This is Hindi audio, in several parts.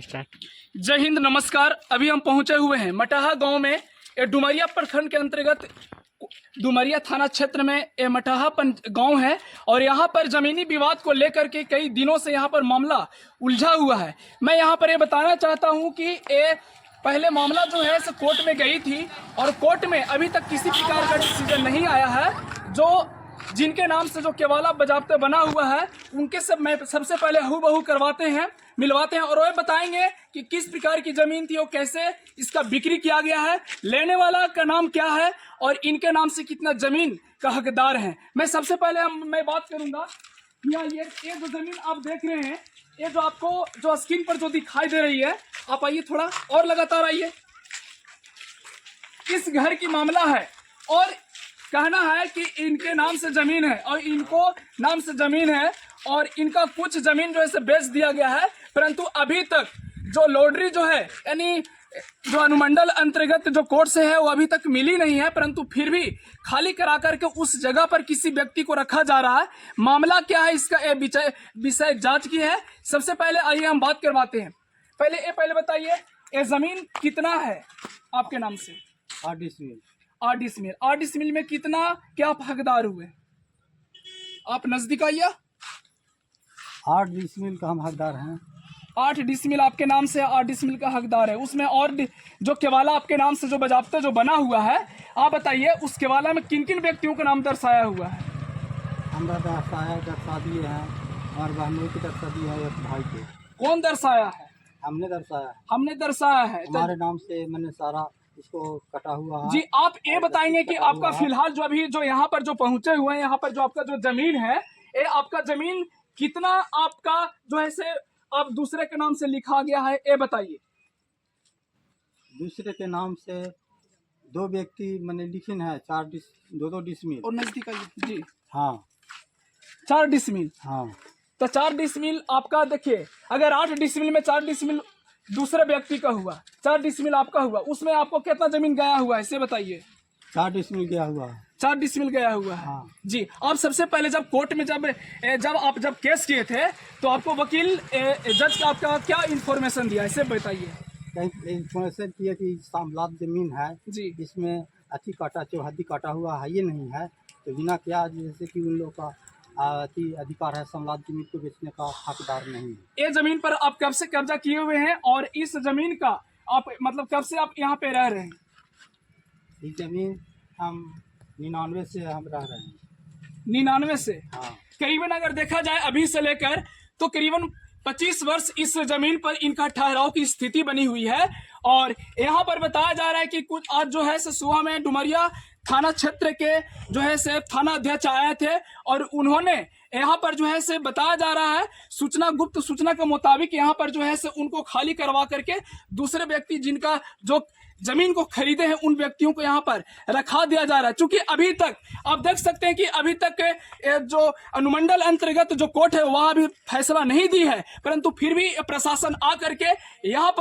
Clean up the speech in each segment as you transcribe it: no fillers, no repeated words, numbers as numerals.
जय हिंद, नमस्कार। अभी हम पहुंचे हुए हैं मटाहा गांव में। ये डुमरिया प्रखंड के अंतर्गत डुमरिया थाना क्षेत्र में ये मटाहा गांव है और यहाँ पर जमीनी विवाद को लेकर के कई दिनों से यहाँ पर मामला उलझा हुआ है। मैं यहाँ पर ये बताना चाहता हूँ कि ये पहले मामला जो है सो कोर्ट में गई थी और कोर्ट में अभी तक किसी प्रकार का डिसीजन नहीं आया है। जो जिनके नाम से जो केवाला बजाबता बना हुआ है उनके मैं सबसे पहले हूबहू करवाते हैं, मिलवाते हैं और वो बताएंगे कि किस प्रकार की जमीन थी और कैसे इसका बिक्री किया गया है, लेने वाला का नाम क्या है और इनके नाम से कितना जमीन का हकदार है। मैं सबसे पहले मैं बात करूंगा। ये जो जमीन आप देख रहे हैं, ये जो आपको जो स्क्रीन पर जो दिखाई दे रही है, आप आइए थोड़ा और लगातार आइए। इस घर की मामला है और कहना है कि इनके नाम से जमीन है और इनको नाम से जमीन है और इनका कुछ जमीन जो है बेच दिया गया है, परंतु अभी तक जो लॉटरी जो है यानी जो अनुमंडल अंतर्गत जो कोर्ट से है वो अभी तक मिली नहीं है, परंतु फिर भी खाली करा करके उस जगह पर किसी व्यक्ति को रखा जा रहा है। मामला क्या है इसका विषय जांच की है। सबसे पहले आइए हम बात करवाते हैं। पहले बताइए ये जमीन कितना है आपके नाम से? 8 डिसमिल। 8 डिसमिल में कितना क्या आप हकदार हुए? आप नजदीक आइए। 8 डिसमिल का हम हकदार हैं। 8 डिसमिल आपके नाम से 8 डिसमिल का हकदार है। उसमें और जो केवाला आपके नाम से जो बजाबता जो बना हुआ है, आप बताइए उस केवाला में किन किन व्यक्तियों का नाम दर्शाया हुआ है? हमरा दर्शा दिए हैं और बहनों की दर्शा दी है, एक भाई के। कौन दर्शाया है? हमने दर्शाया है। हमारे नाम से मैंने सारा इसको कटा हुआ है। जी, आप ये बताएंगे कि आपका फिलहाल जो अभी जो यहाँ पर जो पहुंचे हुए हैं, यहाँ पर जो आपका जो जमीन है, ये आपका जमीन कितना आपका जो है से अब दूसरे के नाम से लिखा गया है, ये बताइए। दूसरे के नाम से 2 व्यक्ति मैंने लिखे हैं, 2 डिसमिल और नजदीक आइए जी। हाँ, 4 डिसमिल। हाँ, तो 4 डिसमिल आपका देखिए, अगर 8 डिसमिल में 4 डिसमिल दूसरे व्यक्ति का हुआ, 4 डिसमिल आपका हुआ, उसमें आपको कितना जमीन गया हुआ है इसे बताइए। 4 डिसमिल गया हुआ है। 4 डिसमिल गया हुआ है। हाँ। जी, आप सबसे पहले जब कोर्ट में जब केस किए थे तो आपको वकील जज का आपका क्या इन्फॉर्मेशन दिया इसे बताइए। इन्फॉर्मेशन किया कि सामलात जमीन है जी, इसमें अति काटा चौहद्दी काटा हुआ है, ये नहीं है तो बिना क्या जैसे कि उन लोगों का अति अधिकार है, समलात जमीन को बेचने का हकदार नहीं है। ये जमीन पर आप कब से कब्जा किए हुए हैं और इस जमीन का आप मतलब कब से आप यहाँ पे रह रहे हैं? ये जमीन हम 99 से हम रह रहे हैं। 99 से? हाँ। करीबन अगर देखा जाए अभी से लेकर तो करीबन 25 वर्ष इस जमीन पर इनका ठहराव की स्थिति बनी हुई है। और यहाँ पर बताया जा रहा है कि कुछ आज जो है सुबह में डुमरिया थाना क्षेत्र के जो है से थाना अध्यक्ष आए थे और उन्होंने यहाँ पर जो है से बताया जा रहा है गुप्त सूचना के मुताबिक यहाँ पर जो है से उनको खाली करवा करके दूसरे व्यक्ति जिनका जो जमीन को खरीदे हैं उन व्यक्तियों को यहाँ पर रखा दिया जा रहा है। चूंकि अभी तक आप देख सकते हैं कि अभी तक जो अनुमंडल अंतर्गत जो कोर्ट है वहां भी फैसला नहीं दी है, परंतु फिर भी प्रशासन आ करके यहाँ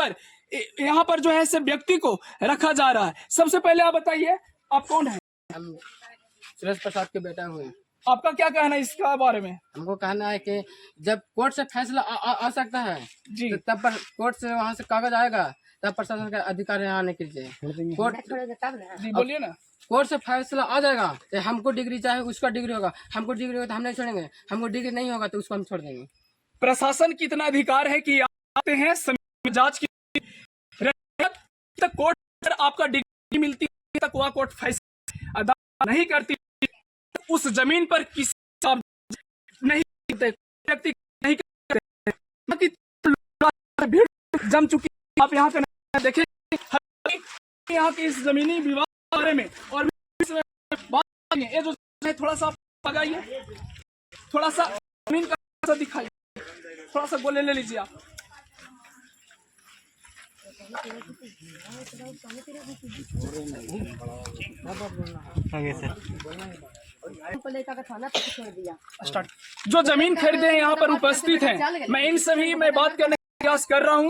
पर जो है से व्यक्ति को रखा जा रहा है। सबसे पहले आप बताइए आप कौन है? हम सुरेश प्रसाद के बेटा हुए। आपका क्या कहना है इसका बारे में? हमको कहना है कि जब कोर्ट से फैसला आ सकता है जी, तो तब पर कोर्ट से वहाँ से कागज आएगा तब प्रशासन का अधिकार यहाँ आने के लिए। कोर्ट जी बोलिए ना। कोर्ट से फैसला आ जाएगा तो हमको डिग्री चाहे उसका डिग्री होगा, हमको डिग्री होगा तो हम नहीं छोड़ेंगे, हमको डिग्री नहीं होगा तो उसको हम छोड़ देंगे। प्रशासन कितना अधिकार है कि आते हैं जांच की तक कोर्ट पर आपका डिग्री मिलती है तक वह कोर्ट फैसला अदा नहीं करती, उस जमीन पर किसी नहीं व्यक्ति नहीं करते, भीड़ जम चुकी। आप यहाँ पे देखें यहाँ के इस जमीनी विवाद के बारे में और ये जो है थोड़ा सा लगाइए, थोड़ा सा जमीन का दिखाइए, थोड़ा सा गोले ले लीजिए आप। स्टार्ट। जो जमीन खरीदे हैं यहाँ पर उपस्थित हैं, मैं इन सभी में बात करने का प्रयास कर रहा हूँ।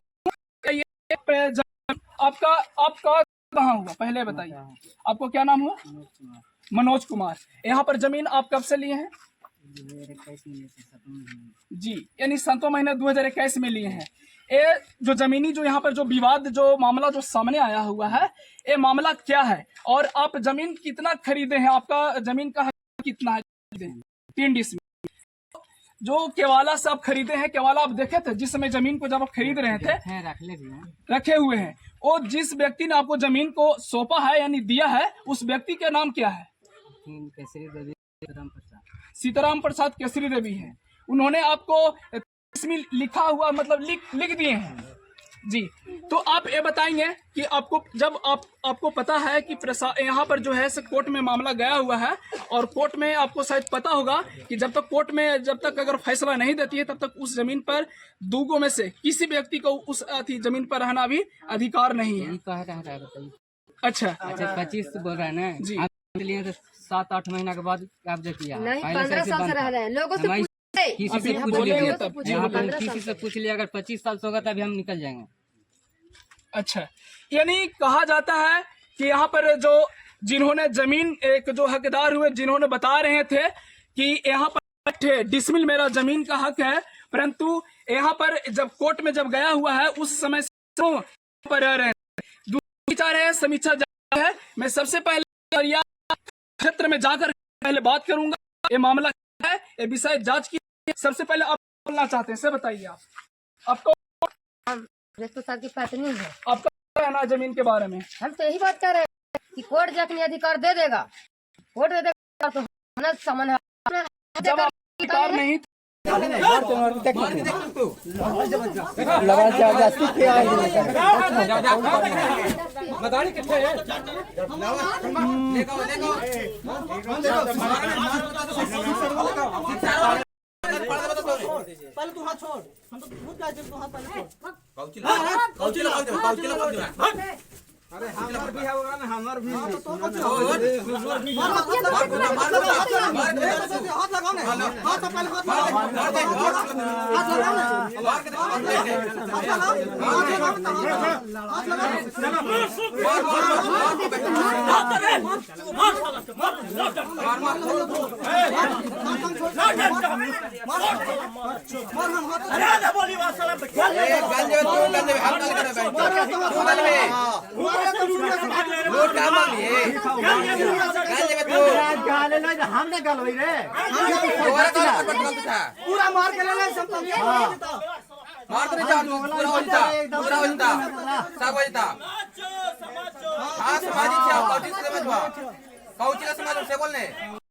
आपका कहाँ हुआ पहले बताइए, आपको क्या नाम हुआ? मनोज कुमार। यहाँ पर जमीन आप कब से लिए हैं? 2021 में जी, यानी 7वें महीने 2021 में लिए हैं। ये जो जमीनी जो यहाँ पर जो विवाद जो मामला जो सामने आया हुआ है, ये मामला क्या है और आप जमीन कितना खरीदे हैं, आपका जमीन का हक कितना है? 3 डिसमिल जो केवाला से आप खरीदे हैं। केवाला आप देखे थे जिस समय जमीन को जब आप खरीद रहे थे, रखे हुए हैं। और जिस व्यक्ति ने आपको जमीन को सौंपा है यानी दिया है, उस व्यक्ति का नाम क्या है? सीताराम प्रसाद केसरी देवी है। उन्होंने आपको इसमें लिखा हुआ मतलब लिख दिए हैं जी। तो आप ये बताएंगे कि आपको जब आपको पता है कि यहाँ पर जो है कोर्ट में मामला गया हुआ है और कोर्ट में आपको शायद पता होगा कि जब तक कोर्ट में जब तक अगर फैसला नहीं देती है तब तक उस जमीन पर दूगों में से किसी व्यक्ति को उस जमीन पर रहना भी अधिकार नहीं है। अच्छा 25 बोल रहा है ना जी। 7-8 महीना के बाद कब्जा किया, नहीं 15 साल से रह रहे हैं, लोगों से किसी से पूछ बोलेंगे लिया, तब। यहाँ पर किसी से पूछ लिया, अगर 25 साल से होगा तभी हम निकल जाएंगे। अच्छा, यानी कहा जाता है कि यहाँ पर जो जिन्होंने जमीन एक जो हकदार हुए जिन्होंने बता रहे थे कि यहाँ पर डिसमिल मेरा जमीन का हक है, परंतु यहाँ पर जब कोर्ट में जब गया हुआ है उस समय पर रह रहे हैं। विचार है, समीक्षा है। मैं सबसे पहले क्षेत्र में जाकर पहले बात करूंगा, ये मामला है, ये विषय जांच की। सबसे पहले आप बोलना चाहते हैं, से बताइए आपको 200 साल की पत्नी है। आपका क्या कहना है जमीन के बारे में? हम तो यही बात कर रहे हैं कि कोर्ट जखनी अधिकार दे देगा, कोर्ट दे देगा तो हमारा सामान है। जब आप अधिकार नहीं अरे हमार भी है होगा ना, हमार भी हाथ लगाओ ना, हाथ पहले हाथ हमने गल हुई रे पूरा मार के ले ले सब मार तो पूरा हो जाता सब हो जाता। हाँ समाजिक से आप कौची से समझवा, कौची का समाज से बोलने